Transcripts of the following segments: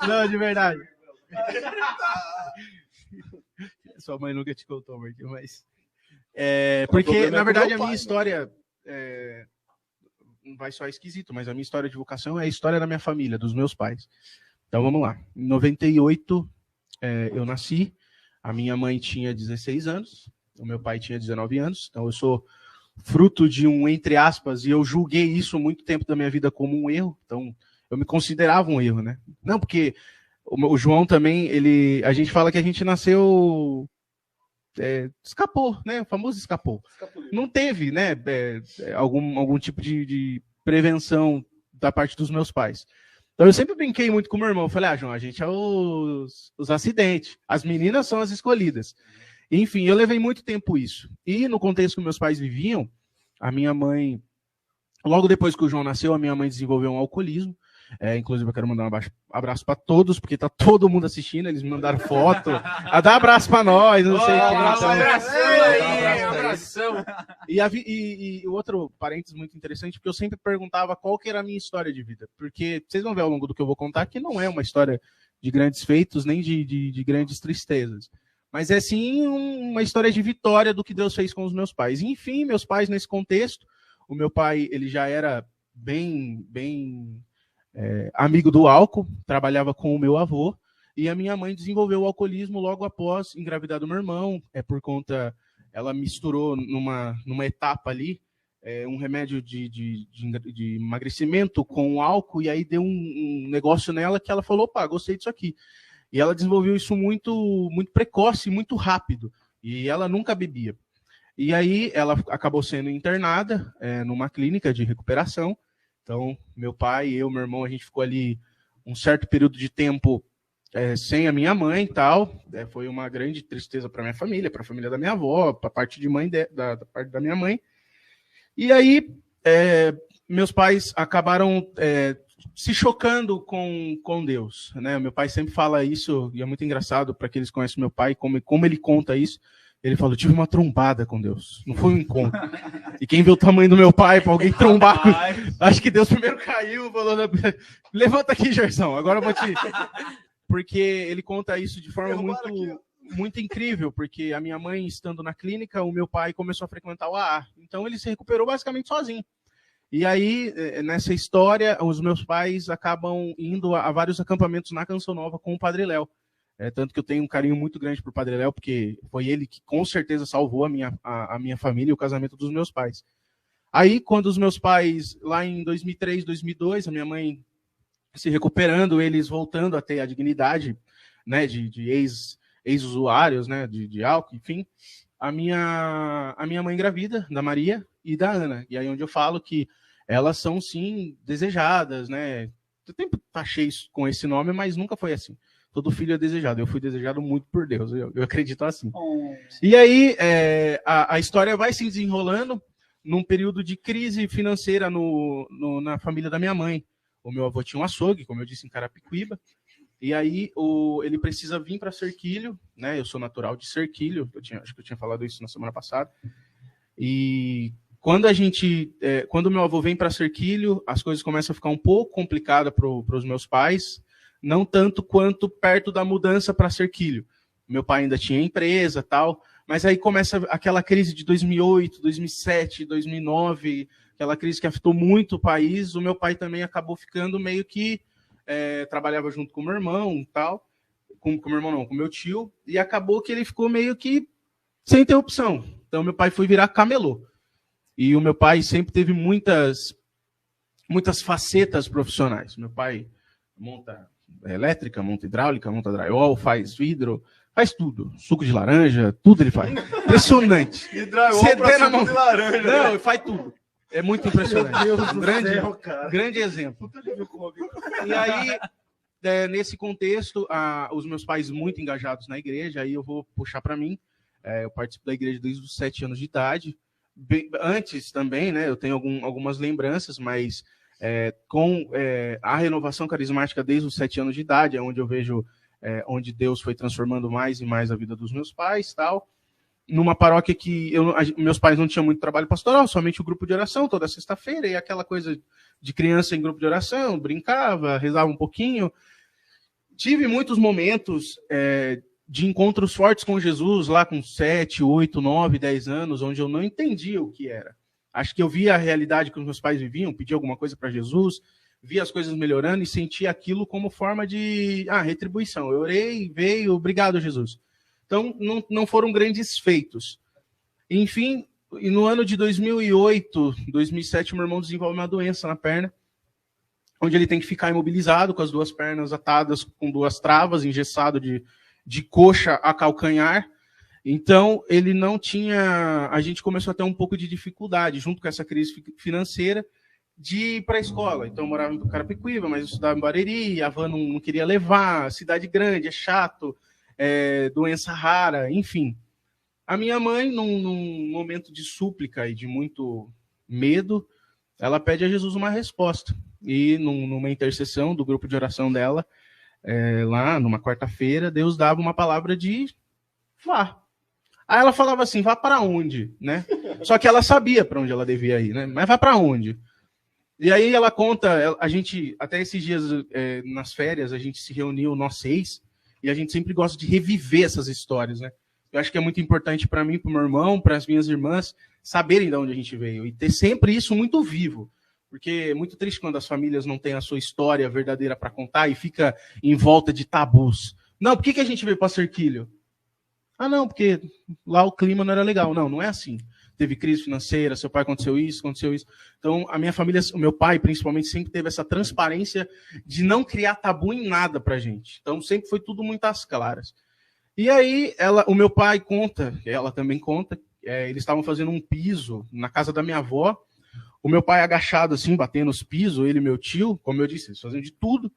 Não, de verdade. Sua mãe nunca te contou, Marquinhos, mas... porque, na verdade, a minha história... não vai soar esquisito, mas a minha história de vocação é a história da minha família, dos meus pais. Então, vamos lá. Em 98, eu nasci. A minha mãe tinha 16 anos. O meu pai tinha 19 anos. Então, eu sou fruto de um, entre aspas, e eu julguei isso muito tempo da minha vida como um erro. Então, eu me considerava um erro, né? Não, porque o João também, a gente fala que a gente nasceu... escapou, né? O famoso escapou. Não teve, né? Algum tipo de prevenção da parte dos meus pais. Então eu sempre brinquei muito com o meu irmão. Eu falei, João, a gente é os acidentes. As meninas são as escolhidas. Enfim, eu levei muito tempo isso. E no contexto que meus pais viviam, a minha mãe, logo depois que o João nasceu, a minha mãe desenvolveu um alcoolismo. Inclusive, eu quero mandar um abraço para todos, porque tá todo mundo assistindo, eles me mandaram foto. Dá abraço para nós, não sei quem. Abração. E outro parênteses muito interessante, porque eu sempre perguntava qual que era a minha história de vida. Porque vocês vão ver ao longo do que eu vou contar que não é uma história de grandes feitos, nem de grandes tristezas. Mas é sim uma história de vitória do que Deus fez com os meus pais. E, enfim, meus pais nesse contexto, o meu pai ele já era bem amigo do álcool, trabalhava com o meu avô, e a minha mãe desenvolveu o alcoolismo logo após engravidar do meu irmão, por conta, ela misturou numa etapa ali, um remédio de emagrecimento com o álcool, e aí deu um negócio nela que ela falou, opa, gostei disso aqui. E ela desenvolveu isso muito, muito precoce, muito rápido, e ela nunca bebia. E aí ela acabou sendo internada numa clínica de recuperação. Então, meu pai, eu, meu irmão, a gente ficou ali um certo período de tempo sem a minha mãe e tal. Foi uma grande tristeza para minha família, para a família da minha avó, para a parte de mãe da parte da minha mãe. E aí, meus pais acabaram se chocando com Deus, né? Meu pai sempre fala isso, e é muito engraçado para aqueles que conhecem meu pai, como ele conta isso. Ele falou, tive uma trombada com Deus. Não foi um encontro. E quem vê o tamanho do meu pai, para alguém trombar... Acho que Deus primeiro caiu, falou, levanta aqui, Gersão, agora eu vou te... Porque ele conta isso de forma muito incrível, porque a minha mãe, estando na clínica, o meu pai começou a frequentar o AA. Então ele se recuperou basicamente sozinho. E aí, nessa história, os meus pais acabam indo a vários acampamentos na Canção Nova com o Padre Léo. Tanto que eu tenho um carinho muito grande por Padre Léo, porque foi ele que com certeza salvou a minha família e o casamento dos meus pais. Aí, quando os meus pais, lá em 2003, 2002, a minha mãe se recuperando, eles voltando a ter a dignidade, né, de ex-usuários, né, de álcool, enfim, a minha mãe engravida, da Maria e da Ana. E aí onde eu falo que elas são, sim, desejadas, né? Eu sempre taxei isso com esse nome, mas nunca foi assim. Todo filho é desejado. Eu fui desejado muito por Deus. Eu acredito assim. E aí, a história vai se desenrolando num período de crise financeira na família da minha mãe. O meu avô tinha um açougue, como eu disse, em Carapicuíba. E aí, ele precisa vir para Serquilho, né? Eu sou natural de Serquilho. Acho que eu tinha falado isso na semana passada. E quando o meu avô vem para Serquilho, as coisas começam a ficar um pouco complicadas para os meus pais. Não tanto quanto perto da mudança para Serquilho. Meu pai ainda tinha empresa e tal, mas aí começa aquela crise de 2008, 2007, 2009, aquela crise que afetou muito o país. O meu pai também acabou ficando meio que... trabalhava junto com o meu irmão e tal, com o meu irmão não, com o meu tio, e acabou que ele ficou meio que sem ter opção. Então meu pai foi virar camelô. E o meu pai sempre teve muitas facetas profissionais. Meu pai monta elétrica, monta hidráulica, monta drywall, faz vidro, faz tudo. Suco de laranja, tudo ele faz. Impressionante. E drywall pra suco de laranja. Não, faz tudo. É muito impressionante. Meu Deus do céu, cara. Grande exemplo. E aí, nesse contexto, os meus pais muito engajados na igreja, aí eu vou puxar para mim. Eu participo da igreja desde os 7 anos de idade. Antes também, né, eu tenho algumas lembranças, mas com a renovação carismática desde os 7 anos de idade, é onde eu vejo onde Deus foi transformando mais e mais a vida dos meus pais, tal. Numa paróquia que meus pais não tinham muito trabalho pastoral, somente o grupo de oração toda sexta-feira, e aquela coisa de criança em grupo de oração, brincava, rezava um pouquinho. tive muitos momentos de encontros fortes com Jesus, lá com 7, 8, 9, 10 anos, onde eu não entendia o que era. Acho que eu via a realidade que os meus pais viviam, pedi alguma coisa para Jesus, via as coisas melhorando e sentia aquilo como forma de retribuição. Eu orei, veio, obrigado, Jesus. Então, não foram grandes feitos. Enfim, no ano de 2008, 2007, meu irmão desenvolve uma doença na perna, onde ele tem que ficar imobilizado com as duas pernas atadas com duas travas, engessado de coxa a calcanhar. Então, ele não tinha... A gente começou a ter um pouco de dificuldade, junto com essa crise financeira, de ir para a escola. Então, eu morava em Carapicuíba, mas eu estudava em Barueri, a van não queria levar, cidade grande, é chato, doença rara, enfim. A minha mãe, num momento de súplica e de muito medo, ela pede a Jesus uma resposta. E numa intercessão do grupo de oração dela, lá numa quarta-feira, Deus dava uma palavra de vá. Aí ela falava assim, vá para onde? Né? Só que ela sabia para onde ela devia ir, né? Mas vá para onde? E aí ela conta, a gente, até esses dias nas férias, a gente se reuniu, nós 6, e a gente sempre gosta de reviver essas histórias, né? Eu acho que é muito importante para mim, para o meu irmão, para as minhas irmãs, saberem de onde a gente veio. E ter sempre isso muito vivo. Porque é muito triste quando as famílias não têm a sua história verdadeira para contar e fica em volta de tabus. Não, por que a gente veio para Serquilho? Ah, não, porque lá o clima não era legal. Não, não é assim. Teve crise financeira, seu pai aconteceu isso. Então, a minha família, o meu pai, principalmente, sempre teve essa transparência de não criar tabu em nada pra gente. Então, sempre foi tudo muito às claras. E aí, o meu pai conta, ela também conta, eles estavam fazendo um piso na casa da minha avó, o meu pai agachado assim, batendo os pisos, ele e meu tio, como eu disse, eles faziam de tudo,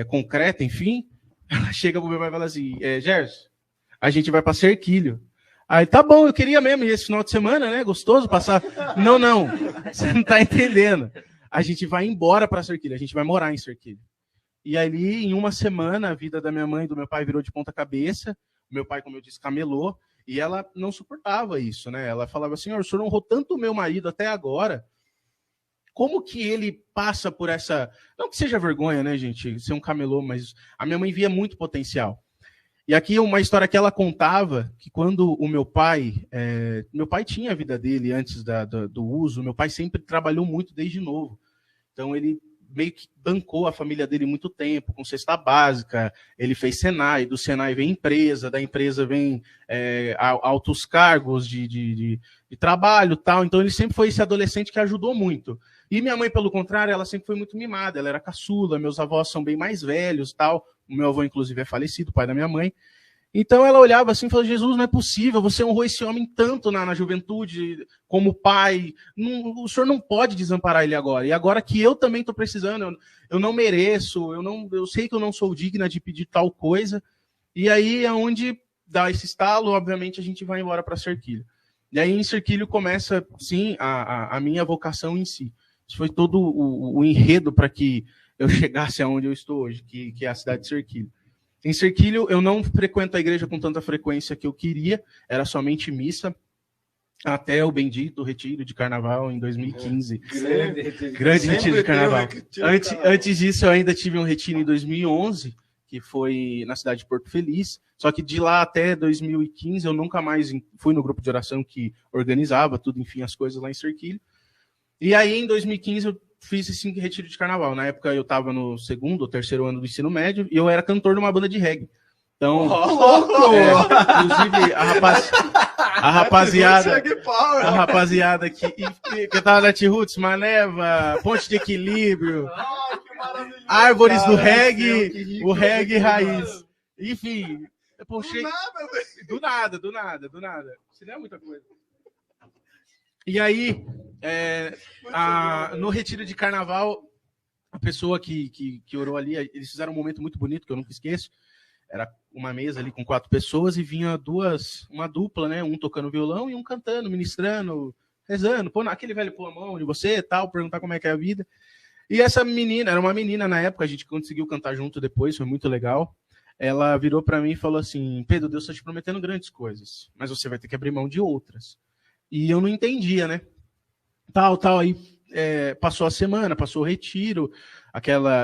concreto, enfim. Ela chega pro meu pai e fala assim, Gerson, a gente vai para Serquilho. Aí, tá bom, eu queria mesmo ir esse final de semana, né, gostoso, passar... Não, você não tá entendendo. A gente vai embora para Serquilho, a gente vai morar em Serquilho. E ali, em uma semana, a vida da minha mãe e do meu pai virou de ponta cabeça. O meu pai, como eu disse, camelou. E ela não suportava isso, né? Ela falava assim, o senhor honrou tanto o meu marido até agora. Como que ele passa por essa... Não que seja vergonha, né, gente? Ser um camelô, mas a minha mãe via muito potencial. E aqui uma história que ela contava, que quando o meu pai... Meu pai tinha a vida dele antes do uso. Meu pai sempre trabalhou muito desde novo. Então, ele meio que bancou a família dele muito tempo, com cesta básica, ele fez Senai, do Senai vem empresa, da empresa vem altos cargos de trabalho, tal. Então ele sempre foi esse adolescente que ajudou muito. E minha mãe, pelo contrário, ela sempre foi muito mimada, ela era caçula, meus avós são bem mais velhos, tal. O meu avô, inclusive, é falecido, pai da minha mãe. Então ela olhava assim e falou, Jesus, não é possível, você honrou esse homem tanto na juventude, como pai, o senhor não pode desamparar ele agora. E agora que eu também estou precisando, eu não mereço, eu sei que eu não sou digna de pedir tal coisa. E aí é onde dá esse estalo, obviamente a gente vai embora para Serquilho. E aí em Serquilho começa, sim, a minha vocação em si. Isso foi todo o enredo para que eu chegasse aonde eu estou hoje, que é a cidade de Serquilho. Em Serquilho, eu não frequento a igreja com tanta frequência que eu queria, era somente missa, até o bendito retiro de carnaval em 2015. Grande retiro de carnaval. Antes disso, eu ainda tive um retiro em 2011, que foi na cidade de Porto Feliz, só que de lá até 2015 eu nunca mais fui no grupo de oração que organizava tudo, enfim, as coisas lá em Serquilho. E aí, em 2015, eu fiz esse retiro de carnaval. Na época, eu estava no segundo ou terceiro ano do ensino médio e eu era cantor de uma banda de reggae. Então, inclusive, a rapaziada que tava na T-Roots, Maneva, Ponte de Equilíbrio, Árvores do Reggae, o reggae raiz. Enfim, eu puxei... Do nada. Isso não é muita coisa. E aí, no retiro de carnaval, a pessoa que orou ali, eles fizeram um momento muito bonito, que eu nunca esqueço. Era uma mesa ali com 4 pessoas e vinha uma dupla, né? Um tocando violão e um cantando, ministrando, rezando, pô, aquele velho pôr a mão de você e tal, perguntar como é que é a vida. E essa menina, era uma menina na época, a gente conseguiu cantar junto depois, foi muito legal. Ela virou para mim e falou assim, Pedro, Deus está te prometendo grandes coisas, mas você vai ter que abrir mão de outras. E eu não entendia, né? Tal, aí passou a semana, passou o retiro,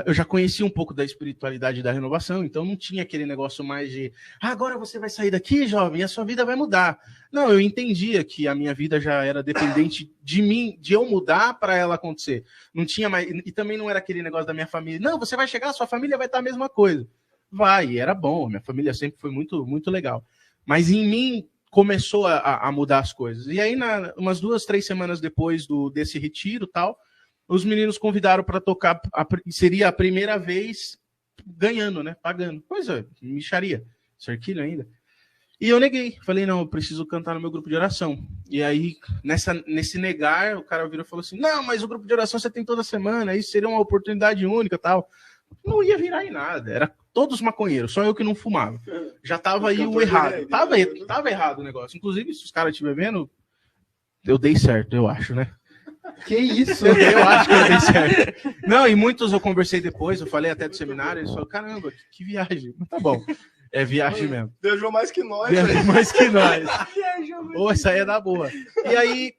eu já conhecia um pouco da espiritualidade da renovação, então não tinha aquele negócio mais de agora você vai sair daqui, jovem, e a sua vida vai mudar. Não, eu entendia que a minha vida já era dependente de mim, de eu mudar para ela acontecer. Não tinha mais, e também não era aquele negócio da minha família, não, você vai chegar, a sua família vai estar a mesma coisa. Vai, era bom, minha família sempre foi muito, muito legal. Mas em mim começou a mudar as coisas. E aí, umas 2, 3 semanas depois desse retiro tal, os meninos convidaram para tocar, seria a primeira vez ganhando, né? Pagando. Coisa, mixaria, cerquilho ainda. E eu neguei. Falei, não, eu preciso cantar no meu grupo de oração. E aí, nesse negar, o cara virou e falou assim, não, mas o grupo de oração você tem toda semana, isso seria uma oportunidade única tal. Não ia virar em nada, era todos maconheiros, só eu que não fumava. Já tava aí o errado. Tava errado o negócio. Inclusive, se os caras estiverem vendo, eu dei certo, eu acho, né? Que isso? Eu acho que eu dei certo. Não, e muitos eu conversei depois, eu falei até do seminário, eles falaram, caramba, que viagem. Mas tá bom, é viagem mesmo. Viajou mais que nós. Viajou mais que nós. Ô, essa aí é da boa. E aí,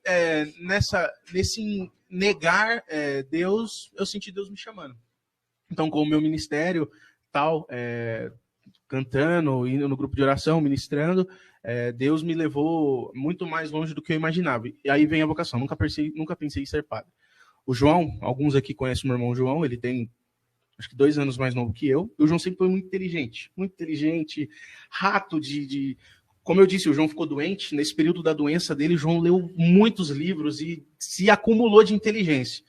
nesse negar Deus, eu senti Deus me chamando. Então, com o meu ministério, tal, cantando, indo no grupo de oração, ministrando, Deus me levou muito mais longe do que eu imaginava. E aí vem a vocação. Nunca pensei em ser padre. O João, alguns aqui conhecem o meu irmão João, ele tem, acho que 2 anos mais novo que eu. E o João sempre foi muito inteligente, rato de... Como eu disse, o João ficou doente. Nesse período da doença dele, o João leu muitos livros e se acumulou de inteligência.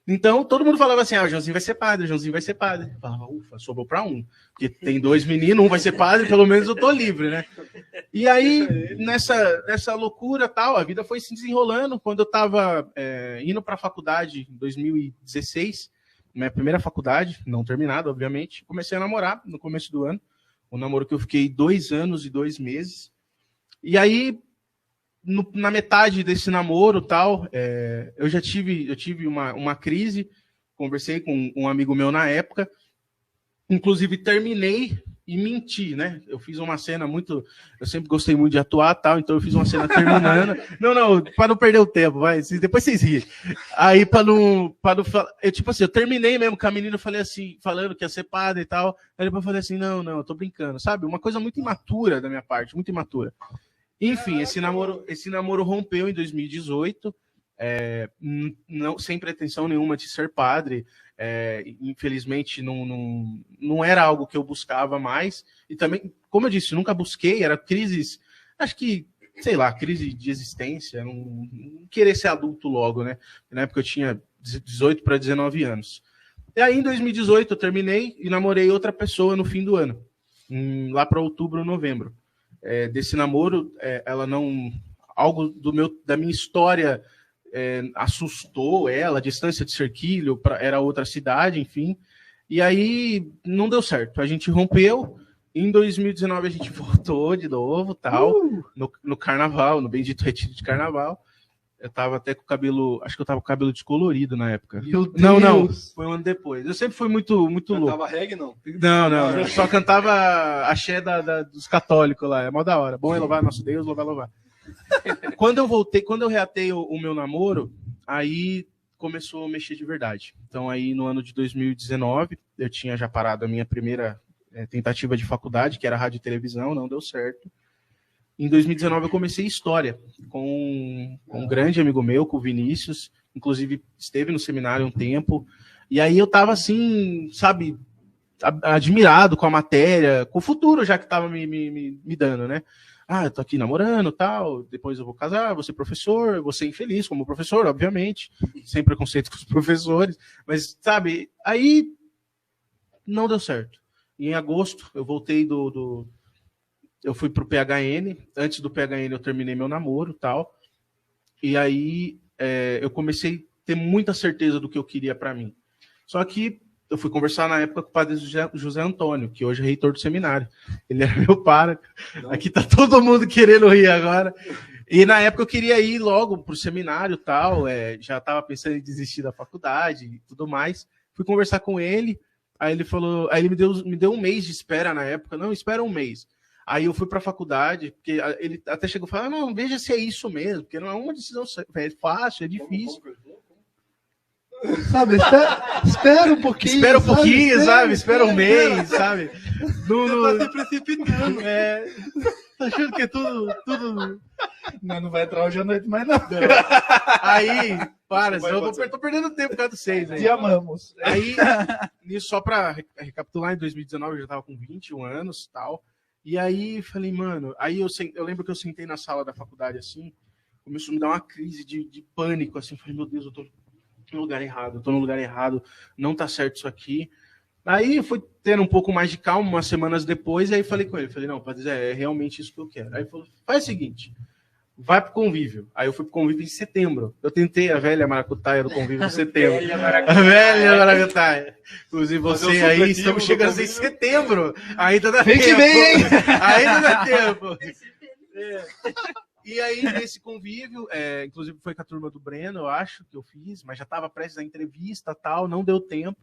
Então, todo mundo falava assim, o Joãozinho vai ser padre, o Joãozinho vai ser padre. Eu falava, ufa, sobrou para um. Porque tem 2 meninos, um vai ser padre, pelo menos eu tô livre, né? E aí, nessa loucura tal, a vida foi se desenrolando. Quando eu estava indo para a faculdade, em 2016, minha primeira faculdade, não terminada, obviamente, comecei a namorar no começo do ano. Um namoro que eu fiquei 2 anos e 2 meses. E aí... na metade desse namoro tal, eu tive uma crise, conversei com um amigo meu na época, inclusive terminei e menti, né? Eu fiz uma cena eu sempre gostei muito de atuar tal, então eu fiz uma cena terminando. Não, para não perder o tempo, vai, depois vocês riem. Aí para não eu terminei mesmo com a menina, falei assim, falando que ia ser padre e tal, aí depois eu falei assim, não, eu tô brincando, sabe? Uma coisa muito imatura da minha parte, muito imatura. Enfim, esse namoro rompeu em 2018, não, sem pretensão nenhuma de ser padre. Infelizmente, não era algo que eu buscava mais. E também, como eu disse, nunca busquei, era crises, acho que, sei lá, crise de existência, não querer ser adulto logo, né? Na época eu tinha 18 para 19 anos. E aí, em 2018, eu terminei e namorei outra pessoa no fim do ano, lá para outubro, novembro. Desse namoro, ela não... Algo da minha história assustou ela, a distância de Cerquilho era outra cidade, enfim. E aí não deu certo. A gente rompeu. Em 2019 a gente voltou de novo, tal, no carnaval, no bendito retiro de carnaval. Eu tava até com o cabelo... Acho que eu tava com o cabelo descolorido na época. Não. Foi um ano depois. Eu sempre fui muito louco. Cantava reggae, não? Não. Eu só cantava axé dos católicos lá. É mó da hora. Bom é louvar nosso Deus, louvar. Quando eu reatei o meu namoro, aí começou a mexer de verdade. Então aí no ano de 2019, eu tinha já parado a minha primeira tentativa de faculdade, que era rádio e televisão, não deu certo. Em 2019 eu comecei História com um grande amigo meu, com o Vinícius, inclusive esteve no seminário um tempo, e aí eu tava assim, sabe, admirado com a matéria, com o futuro já que tava me dando, né? Eu tô aqui namorando, tal, depois eu vou casar, vou ser professor, vou ser infeliz como professor, obviamente, sem preconceito com os professores, mas, sabe, aí não deu certo. Em agosto eu voltei eu fui pro PHN, antes do PHN eu terminei meu namoro, tal, e aí eu comecei a ter muita certeza do que eu queria para mim. Só que eu fui conversar na época com o padre José Antônio, que hoje é reitor do seminário. Ele era meu pároco. Aqui tá todo mundo querendo rir agora. E na época eu queria ir logo pro seminário e tal, já estava pensando em desistir da faculdade e tudo mais. Fui conversar com ele, aí ele me deu um mês de espera na época. Não, espera um mês. Aí eu fui para a faculdade, porque ele até chegou a falar, não, veja se é isso mesmo, porque não é uma decisão fácil, é difícil. Sabe, espera um pouquinho. Espera um pouquinho, sabe? Espera um mês, sabe? Não tá se precipitando. Tá achando que é tudo... Não vai entrar hoje à noite mais, não. Aí, para, senão eu tô perdendo tempo por causa do 6 aí. Te amamos. Aí, nisso, só pra recapitular, em 2019 eu já tava com 21 anos e tal. E aí, falei, mano... Aí eu lembro que eu sentei na sala da faculdade, assim, começou a me dar uma crise de pânico, assim. Falei, meu Deus, eu tô no lugar errado, não tá certo isso aqui. Aí foi tendo um pouco mais de calma, umas semanas depois, aí falei com ele, falei, não, Padre Zé, é realmente isso que eu quero. Aí ele falou, faz o seguinte, vai pro convívio. Aí eu fui pro convívio em setembro. Eu tentei a velha maracutaia do convívio em setembro. A velha maracutaia. Inclusive você aí, estamos chegando em setembro. Ainda dá tempo. Vem que vem, hein? Ainda dá tempo. E aí, nesse convívio, inclusive foi com a turma do Breno, eu acho, que eu fiz, mas já estava prestes à entrevista e tal, não deu tempo.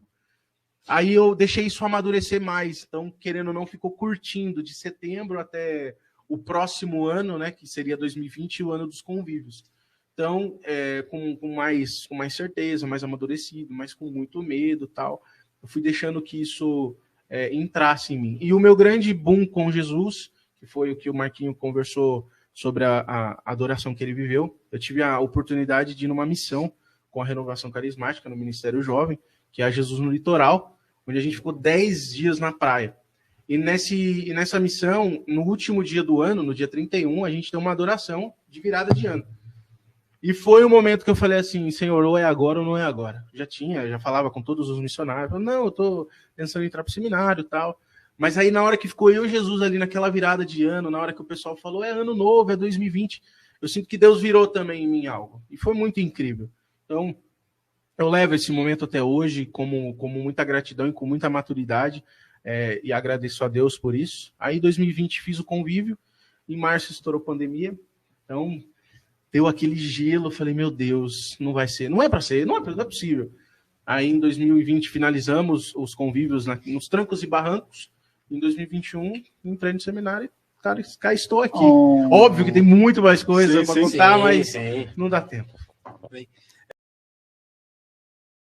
Aí eu deixei isso amadurecer mais, então, querendo ou não, ficou curtindo de setembro até o próximo ano, né, que seria 2020, o ano dos convívios. Então, com mais certeza, mais amadurecido, mas com muito medo e tal, eu fui deixando que isso entrasse em mim. E o meu grande boom com Jesus, que foi o que o Marquinho conversou sobre a adoração que ele viveu, eu tive a oportunidade de ir numa missão com a Renovação Carismática no Ministério Jovem, que é a Jesus no Litoral, onde a gente ficou 10 dias na praia. E nessa missão, no último dia do ano, no dia 31, a gente tem uma adoração de virada de ano. E foi o momento que eu falei assim, Senhor, ou é agora ou não é agora. Já falava com todos os missionários, falei, não, eu estou pensando em entrar para o seminário e tal. Mas aí na hora que ficou eu e Jesus ali naquela virada de ano, na hora que o pessoal falou, é ano novo, é 2020, eu sinto que Deus virou também em mim algo. E foi muito incrível. Então, eu levo esse momento até hoje como muita gratidão e com muita maturidade, e agradeço a Deus por isso. Aí, em 2020, fiz o convívio, em março estourou a pandemia, então deu aquele gelo, falei, meu Deus, não vai ser, não é para ser, não é possível. Aí, em 2020, finalizamos os convívios nos trancos e barrancos. Em 2021, entrei no seminário e, cara, cá estou aqui. Óbvio que tem muito mais coisa para contar, mas não dá tempo.